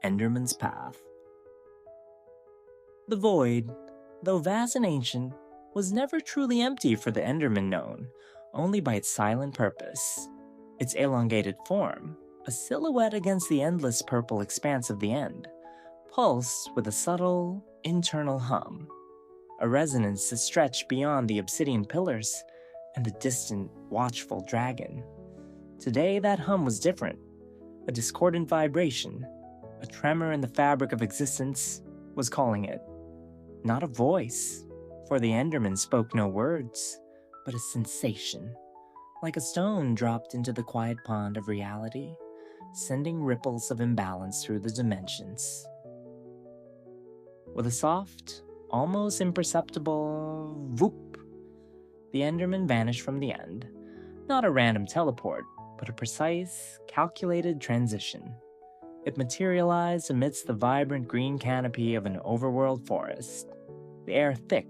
Enderman's Path. The void, though vast and ancient, was never truly empty for the Enderman known, only by its silent purpose. Its elongated form, a silhouette against the endless purple expanse of the end, pulsed with a subtle, internal hum, a resonance that stretched beyond the obsidian pillars and the distant, watchful dragon. Today that hum was different, a discordant vibration, a tremor in the fabric of existence was calling it. Not a voice, for the Enderman spoke no words, but a sensation, like a stone dropped into the quiet pond of reality, sending ripples of imbalance through the dimensions. With a soft, almost imperceptible whoop, the Enderman vanished from the end, not a random teleport, but a precise, calculated transition. It materialized amidst the vibrant green canopy of an overworld forest, the air thick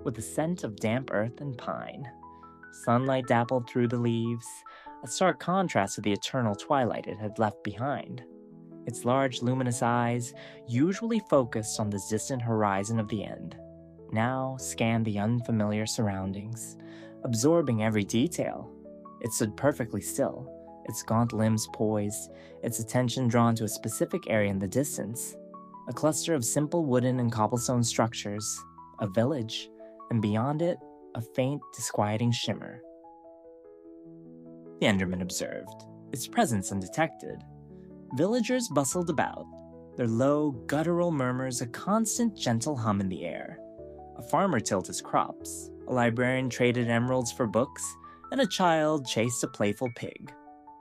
with the scent of damp earth and pine. Sunlight dappled through the leaves, a stark contrast to the eternal twilight it had left behind. Its large luminous eyes, usually focused on the distant horizon of the end, now scanned the unfamiliar surroundings, absorbing every detail. It stood perfectly still, its gaunt limbs poised, its attention drawn to a specific area in the distance. A cluster of simple wooden and cobblestone structures, a village, and beyond it, a faint, disquieting shimmer. The Enderman observed, its presence undetected. Villagers bustled about, their low, guttural murmurs a constant, gentle hum in the air. A farmer tilled his crops, a librarian traded emeralds for books, and a child chased a playful pig.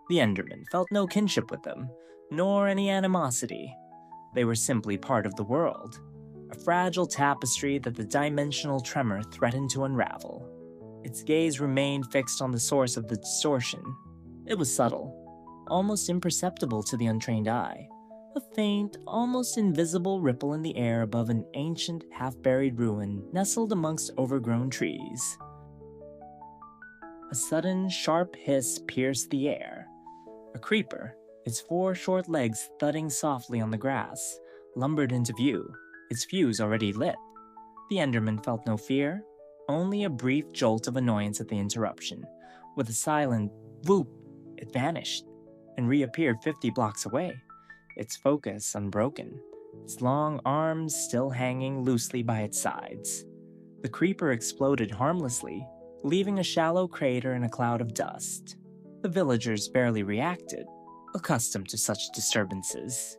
The Enderman felt no kinship with them, nor any animosity. They were simply part of the world, a fragile tapestry that the dimensional tremor threatened to unravel. Its gaze remained fixed on the source of the distortion. It was subtle, almost imperceptible to the untrained eye, a faint, almost invisible ripple in the air above an ancient, half-buried ruin nestled amongst overgrown trees. A sudden, sharp hiss pierced the air. A creeper, its 4 short legs thudding softly on the grass, lumbered into view, its fuse already lit. The Enderman felt no fear, only a brief jolt of annoyance at the interruption. With a silent whoop, it vanished, and reappeared 50 blocks away, its focus unbroken, its long arms still hanging loosely by its sides. The creeper exploded harmlessly, leaving a shallow crater in a cloud of dust. The villagers barely reacted, accustomed to such disturbances.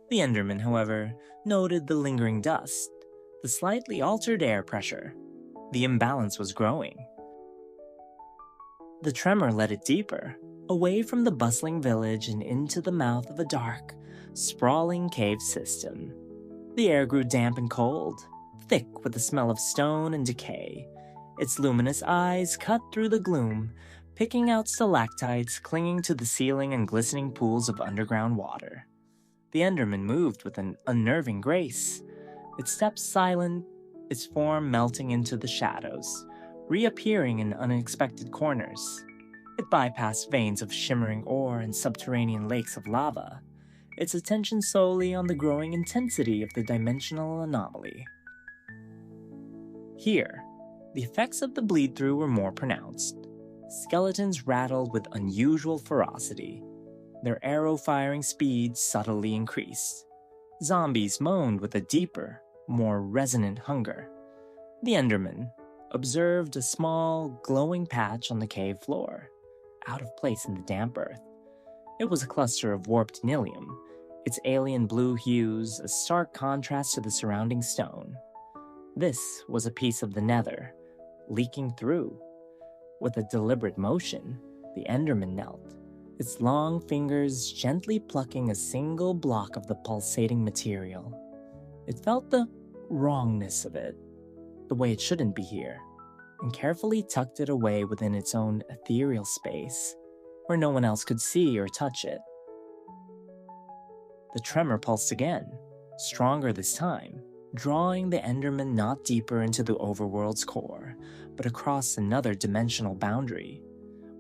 The Enderman, however, noted the lingering dust, the slightly altered air pressure. The imbalance was growing. The tremor led it deeper, away from the bustling village and into the mouth of a dark, sprawling cave system. The air grew damp and cold, thick with the smell of stone and decay. Its luminous eyes cut through the gloom, picking out stalactites clinging to the ceiling and glistening pools of underground water. The Enderman moved with an unnerving grace, its steps silent, its form melting into the shadows, reappearing in unexpected corners. It bypassed veins of shimmering ore and subterranean lakes of lava, its attention solely on the growing intensity of the dimensional anomaly. Here, the effects of the bleed-through were more pronounced. Skeletons rattled with unusual ferocity. Their arrow-firing speed subtly increased. Zombies moaned with a deeper, more resonant hunger. The Enderman observed a small, glowing patch on the cave floor, out of place in the damp earth. It was a cluster of warped nylium, its alien blue hues a stark contrast to the surrounding stone. This was a piece of the nether, leaking through. With a deliberate motion, the Enderman knelt, its long fingers gently plucking a single block of the pulsating material. It felt the wrongness of it, the way it shouldn't be here, and carefully tucked it away within its own ethereal space, where no one else could see or touch it. The tremor pulsed again, stronger this time, drawing the Enderman not deeper into the overworld's core, but across another dimensional boundary.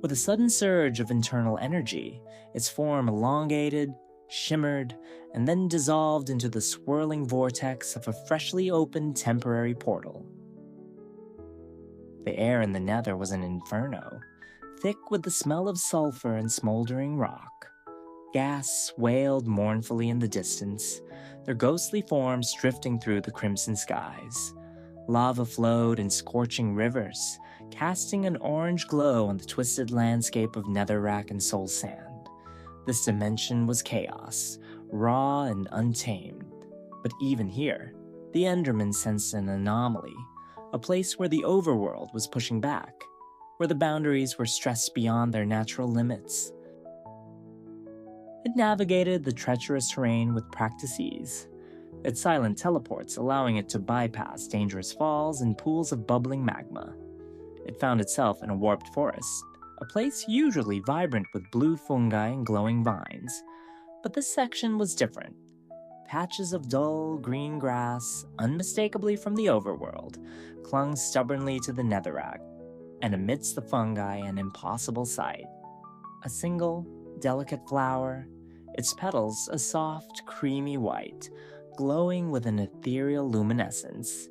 With a sudden surge of internal energy, its form elongated, shimmered, and then dissolved into the swirling vortex of a freshly opened temporary portal. The air in the nether was an inferno, thick with the smell of sulfur and smoldering rock. Gas wailed mournfully in the distance, their ghostly forms drifting through the crimson skies. Lava flowed in scorching rivers, casting an orange glow on the twisted landscape of netherrack and soul sand. This dimension was chaos, raw and untamed. But even here, the Endermen sensed an anomaly, a place where the overworld was pushing back, where the boundaries were stressed beyond their natural limits. It navigated the treacherous terrain with practiced ease, its silent teleports allowing it to bypass dangerous falls and pools of bubbling magma. It found itself in a warped forest, a place usually vibrant with blue fungi and glowing vines. But this section was different. Patches of dull green grass, unmistakably from the overworld, clung stubbornly to the netherrack, and amidst the fungi an impossible sight. A single, delicate flower, its petals a soft, creamy white, glowing with an ethereal luminescence.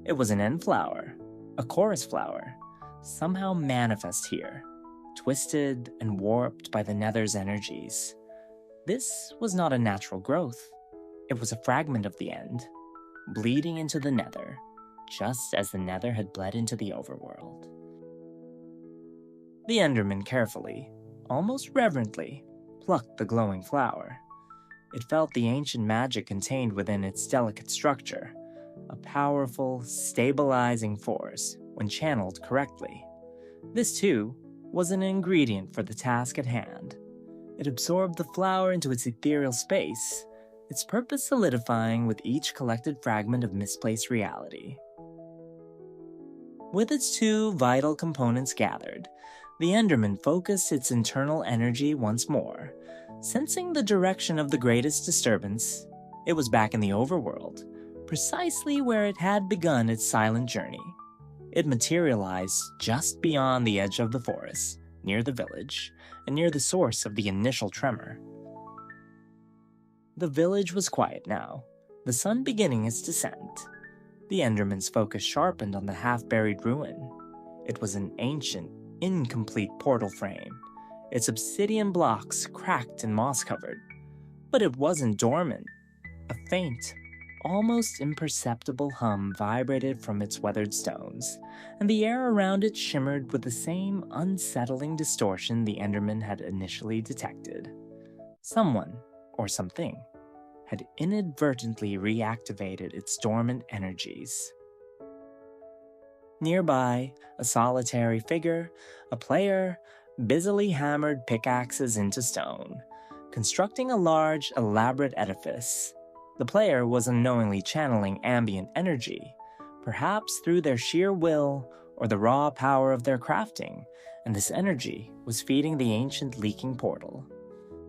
It was an end flower, a chorus flower, somehow manifest here, twisted and warped by the nether's energies. This was not a natural growth. It was a fragment of the end, bleeding into the nether, just as the nether had bled into the overworld. The Enderman carefully, almost reverently, plucked the glowing flower. It felt the ancient magic contained within its delicate structure, a powerful, stabilizing force when channeled correctly. This, too, was an ingredient for the task at hand. It absorbed the flower into its ethereal space, its purpose solidifying with each collected fragment of misplaced reality. With its two vital components gathered, the Enderman focused its internal energy once more. Sensing the direction of the greatest disturbance, it was back in the overworld, precisely where it had begun its silent journey. It materialized just beyond the edge of the forest, near the village, and near the source of the initial tremor. The village was quiet now, the sun beginning its descent. The Enderman's focus sharpened on the half-buried ruin. It was an ancient, incomplete portal frame, its obsidian blocks cracked and moss-covered. But it wasn't dormant. A faint, almost imperceptible hum vibrated from its weathered stones, and the air around it shimmered with the same unsettling distortion the Enderman had initially detected. Someone, or something, had inadvertently reactivated its dormant energies. Nearby, a solitary figure, a player, busily hammered pickaxes into stone, constructing a large, elaborate edifice. The player was unknowingly channeling ambient energy, perhaps through their sheer will or the raw power of their crafting, and this energy was feeding the ancient leaking portal.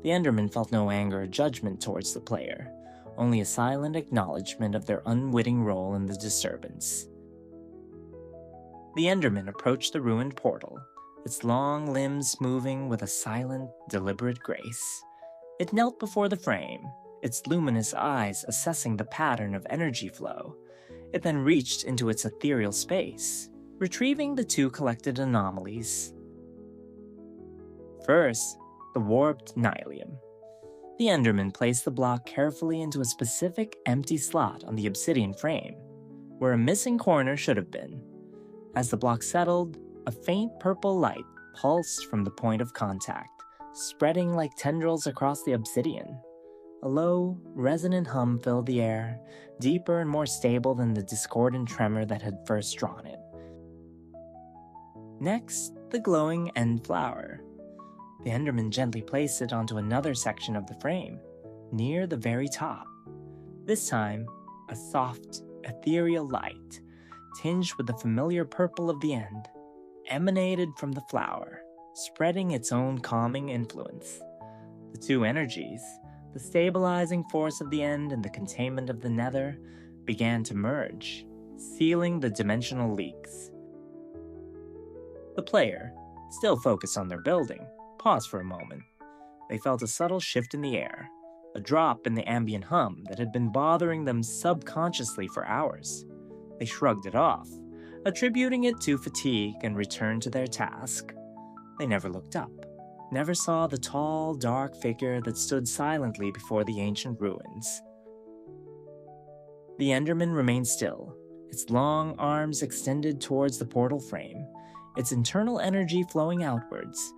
The Enderman felt no anger or judgment towards the player, only a silent acknowledgement of their unwitting role in the disturbance. The Enderman approached the ruined portal, its long limbs moving with a silent, deliberate grace. It knelt before the frame, its luminous eyes assessing the pattern of energy flow. It then reached into its ethereal space, retrieving the two collected anomalies. First, the warped nylium. The Enderman placed the block carefully into a specific empty slot on the obsidian frame, where a missing corner should have been. As the block settled, a faint purple light pulsed from the point of contact, spreading like tendrils across the obsidian. A low, resonant hum filled the air, deeper and more stable than the discordant tremor that had first drawn it. Next, the glowing end flower. The Enderman gently placed it onto another section of the frame, near the very top. This time, a soft, ethereal light, tinged with the familiar purple of the end, emanated from the flower, spreading its own calming influence. The two energies, the stabilizing force of the end and the containment of the nether, began to merge, sealing the dimensional leaks. The player, still focused on their building, paused for a moment. They felt a subtle shift in the air, a drop in the ambient hum that had been bothering them subconsciously for hours. They shrugged it off, attributing it to fatigue, and returned to their task. They never looked up, never saw the tall, dark figure that stood silently before the ancient ruins. The Enderman remained still, its long arms extended towards the portal frame, its internal energy flowing outwards,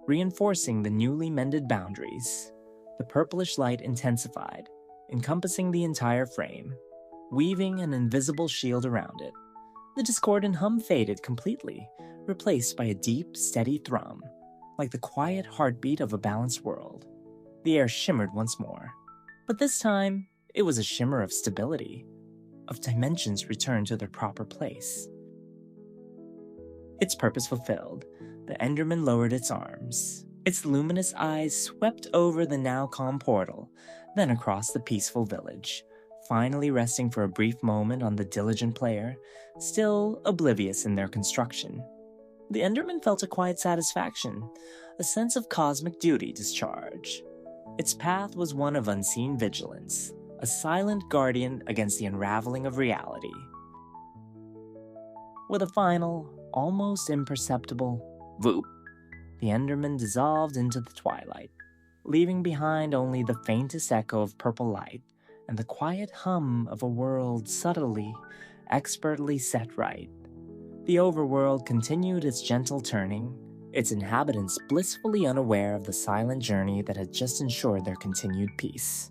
reinforcing the newly mended boundaries. The purplish light intensified, encompassing the entire frame, weaving an invisible shield around it. The discordant hum faded completely, replaced by a deep, steady thrum, like the quiet heartbeat of a balanced world. The air shimmered once more, but this time it was a shimmer of stability, of dimensions returned to their proper place. Its purpose fulfilled, the Enderman lowered its arms. Its luminous eyes swept over the now calm portal, then across the peaceful village, finally resting for a brief moment on the diligent player, still oblivious in their construction. The Enderman felt a quiet satisfaction, a sense of cosmic duty discharge. Its path was one of unseen vigilance, a silent guardian against the unraveling of reality. With a final, almost imperceptible "Voop," the Enderman dissolved into the twilight, leaving behind only the faintest echo of purple light and the quiet hum of a world subtly, expertly set right. The overworld continued its gentle turning, its inhabitants blissfully unaware of the silent journey that had just ensured their continued peace.